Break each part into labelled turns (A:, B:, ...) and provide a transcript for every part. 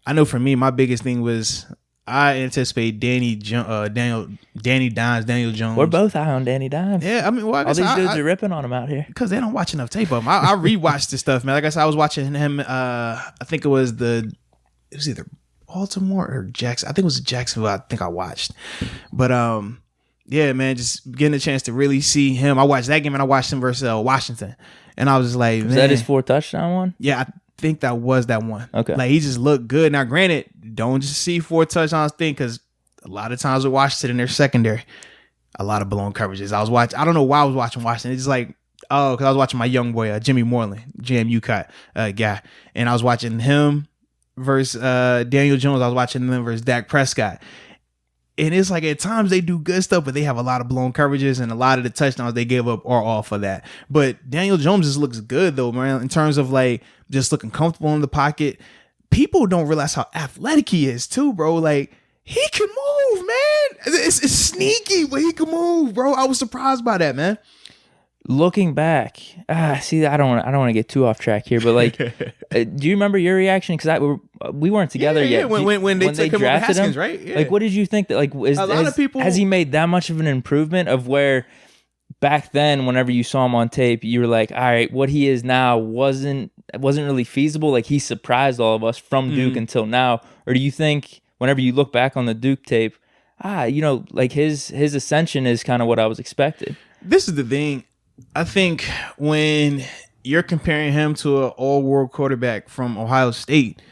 A: I know for me, my biggest thing was I anticipate Daniel Jones.
B: We're both high on Danny Dimes.
A: Yeah, I mean, well, I
B: All
A: guess
B: these dudes are ripping on him out here
A: because they don't watch enough tape of him. I rewatched this stuff, man. Like I said, I was watching him. I think it was either Baltimore or Jackson. I think it was Jacksonville. I think I watched, but yeah, man, just getting a chance to really see him. I watched that game and I watched him versus Washington, and I was just like,
B: was that his 4 touchdown one?
A: Yeah, I think that was that one.
B: Okay,
A: like he just looked good. Now, granted, don't just see 4 touchdowns thing because a lot of times with Washington in their secondary, a lot of blown coverages. I don't know why I was watching Washington. It's just like, because I was watching my young boy, Jimmy Moreland, JMU guy, and I was watching him versus Daniel Jones. I was watching them versus Dak Prescott. And it's like at times they do good stuff, but they have a lot of blown coverages and a lot of the touchdowns they gave up are all for that. But Daniel Jones just looks good though, man, in terms of like just looking comfortable in the pocket. People don't realize how athletic he is too, bro. Like he can move, man. It's sneaky, but he can move, bro. I was surprised by that, man.
B: Looking back, see, I don't want to get too off track here, but like, do you remember your reaction? Because we weren't together yet.
A: Yeah, when they took him over Haskins, right? Yeah.
B: Like, what did you think? That like, a lot of people has he made that much of an improvement of where back then, whenever you saw him on tape, you were like, all right, what he is now wasn't really feasible. Like he surprised all of us from Duke until now. Or do you think whenever you look back on the Duke tape, like his ascension is kind of what I was expecting?
A: This is the thing. I think when you're comparing him to an all-world quarterback from Ohio State,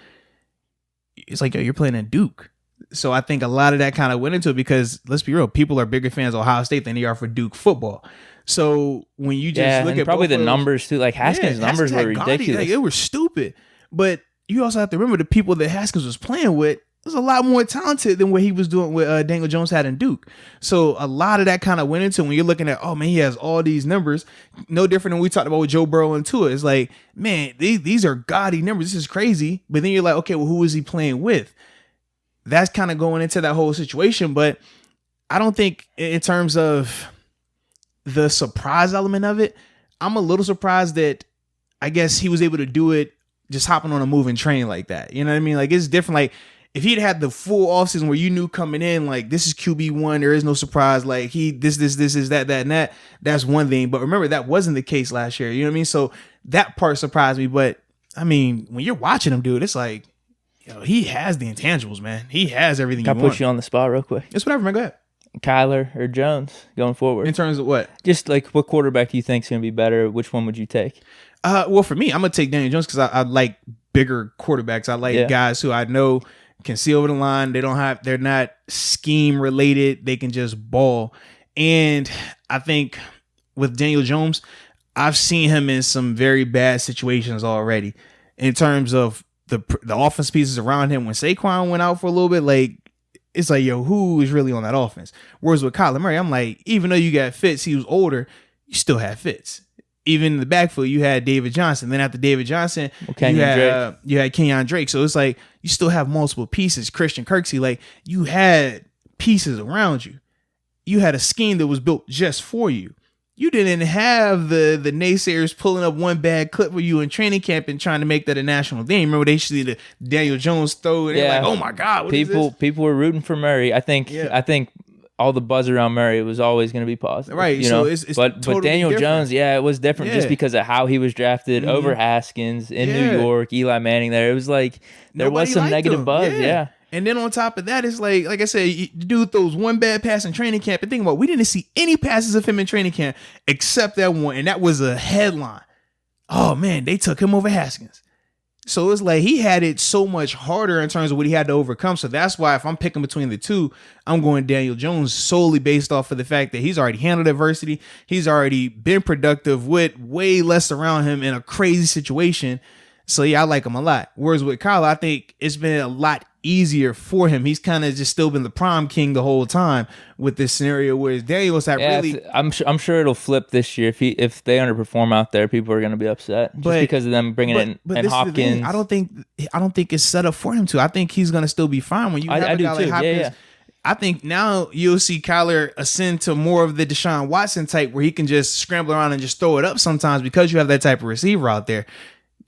A: it's like, yo, you're playing at Duke. So I think a lot of that kind of went into it because, let's be real, people are bigger fans of Ohio State than they are for Duke football. So when you just look at
B: probably the numbers too, like Haskins' numbers were ridiculous.
A: Like, it was stupid. But you also have to remember the people that Haskins was playing with was a lot more talented than what he was doing with Daniel Jones had in Duke. So a lot of that kind of went into when you're looking at, oh man, he has all these numbers. No different than we talked about with Joe Burrow and Tua. It's like, man, these are gaudy numbers. This is crazy. But then you're like, okay, well, who is he playing with? That's kind of going into that whole situation. But I don't think in terms of the surprise element of it, I'm a little surprised that I guess he was able to do it just hopping on a moving train like that. You know what I mean? Like it's different. Like, if he'd had the full offseason where you knew coming in, like, this is QB1, there is no surprise, like, this is that, and that, that's one thing. But remember, that wasn't the case last year. You know what I mean? So that part surprised me. But, I mean, when you're watching him, dude, it's like, he has the intangibles, man. He has everything
B: Can I put you on the spot real quick?
A: It's whatever, man. Go ahead.
B: Kyler or Jones going forward?
A: In terms of what?
B: Just, like, what quarterback do you think is going to be better? Which one would you take?
A: Well, for me, I'm going to take Daniel Jones because I like bigger quarterbacks. I like guys who I know can see over the line. They're not scheme related. They can just ball. And I think with Daniel Jones, I've seen him in some very bad situations already in terms of the offense pieces around him. When Saquon went out for a little bit, like, it's like, yo, who is really on that offense? Whereas with Kyler Murray, I'm like, even though you got Fitz, he was older, you still had Fitz. Even in the backfield, you had David Johnson. Then after David Johnson, you had Kenyon Drake. So it's like you still have multiple pieces. Christian Kirksey, like you had pieces around you. You had a scheme that was built just for you. You didn't have the naysayers pulling up one bad clip for you in training camp and trying to make that a national thing. Remember they see the Daniel Jones throw and they're like, oh my God, what is this?
B: People were rooting for Murray. I think all the buzz around Murray was always going to be positive.
A: Right.
B: You know?
A: It's
B: but
A: totally
B: Daniel
A: different.
B: Jones, it was different just because of how he was drafted over Haskins in New York, Eli Manning there. It was like there was some negative buzz. Yeah.
A: And then on top of that, it's like I said, the dude throws one bad pass in training camp. And think about it, we didn't see any passes of him in training camp except that one. And that was a headline. Oh, man, they took him over Haskins. So it's like he had it so much harder in terms of what he had to overcome. So that's why if I'm picking between the two, I'm going Daniel Jones solely based off of the fact that he's already handled adversity. He's already been productive with way less around him in a crazy situation. So yeah, I like him a lot. Whereas with Kyler, I think it's been a lot easier for him. He's kind of just still been the prom king the whole time with this scenario. Whereas Daniel's
B: I'm sure it'll flip this year. If they underperform out there, people are going to be upset just because of them bringing in and Hopkins.
A: I don't think it's set up for him to. I think he's going to still be fine when you have a guy like Hopkins. Yeah. I think now you'll see Kyler ascend to more of the Deshaun Watson type where he can just scramble around and just throw it up sometimes because you have that type of receiver out there.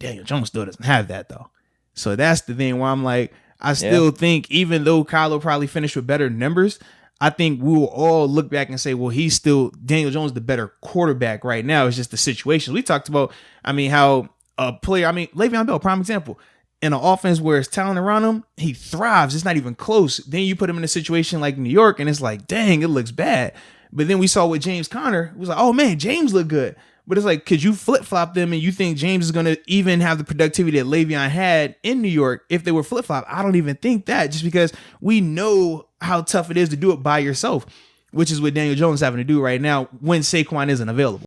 A: Daniel Jones still doesn't have that though. So that's the thing where I'm like, I still think, even though Kyler probably finished with better numbers, I think we will all look back and say, well, he's still Daniel Jones, the better quarterback right now. It's just the situation. We talked about, how a player, Le'Veon Bell, prime example. In an offense where it's talent around him, he thrives. It's not even close. Then you put him in a situation like New York, and it's like, dang, it looks bad. But then we saw with James Conner, it was like, oh man, James looked good. But it's like, could you flip-flop them and you think James is going to even have the productivity that Le'Veon had in New York if they were flip-flop? I don't even think that, just because we know how tough it is to do it by yourself, which is what Daniel Jones is having to do right now when Saquon isn't available.